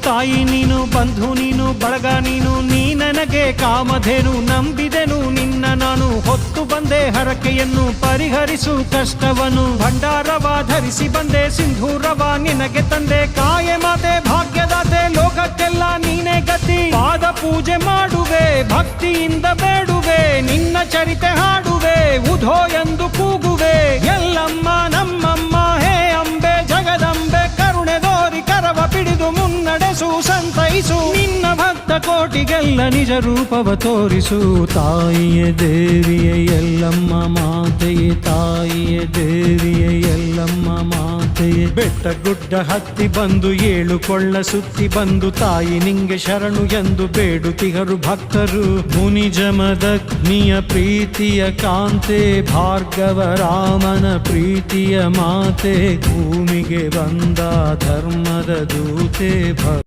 ತಾಯಿ ನೀನು, ಬಂಧು ನೀನು, ಬಳಗ ನೀನು, ನೀ ನನಗೆ ಕಾಮಧೇನು. ನಂಬಿದೆನು ನಿನ್ನ ನಾನು, ಹೊತ್ತು ಬಂದೆ ಹರಕೆಯನ್ನು, ಪರಿಹರಿಸು ಕಷ್ಟವನು. ಭಂಡಾರವ ಧರಿಸಿ ಬಂದೆ, ಸಿಂಧೂರವ ನಿನಗೆ ತಂದೆ. ಕಾಯೆ ಮಾತೆ ಭಾಗ್ಯದಾತೆ, ಲೋಕಕ್ಕೆಲ್ಲ ನೀನೇ ಗತಿ. ಪಾದ ಪೂಜೆ ಮಾಡುವೆ, ಭಕ್ತಿಯಿಂದ ಬೇಡುವೆ, ನಿನ್ನ ಚರಿತೆ ಹಾಡುವೆ, ಉಧೋ ಎಂದು ಕೂಗುವೆ. ಎಲ್ಲಮ್ಮ ನಮ್ಮಮ್ಮ ಹೇ ಅಂಬೆ ಜಗದಂಬೆ, ಕರುಣೆ ದೋರಿ ಕರವ ಪಿಡಿದು ಮುನ್ನಡೆಸು ಸಂತೈಸು. ನಿನ್ನ ಭಕ್ತ ಕೋಟಿಗೆಲ್ಲ ನಿಜ ರೂಪವ ತೋರಿಸು. ತಾಯಿಯೇ ದೇವಿಯೇ ಎಲ್ಲಮ್ಮ ಮಾತೆಯೇ, ತಾಯಿಯೇ ದೇವಿಯೇ ಎಲ್ಲಮ್ಮ ಮಾತೆಯೇ. ಬೆಟ್ಟ ಗುಡ್ಡ ಹತ್ತಿ ಬಂದು, ಏಳು ಕೊಳ್ಳ ಸುತ್ತಿ ಬಂದು, ತಾಯಿ ನಿಂಗೆ ಶರಣು ಎಂದು ಬೇಡುತ್ತಿಗರು ಭಕ್ತರು. ಮುನಿಜಮದಗ್ನಿಯ ಪ್ರೀತಿಯ ಕಾಂತೆ, ಭಾರ್ಗವ ರಾಮನ ಪ್ರೀತಿಯ ಮಾತೆ, ಭೂಮಿಗೆ ಬಂದ ಧರ್ಮದ ದೂತೆ.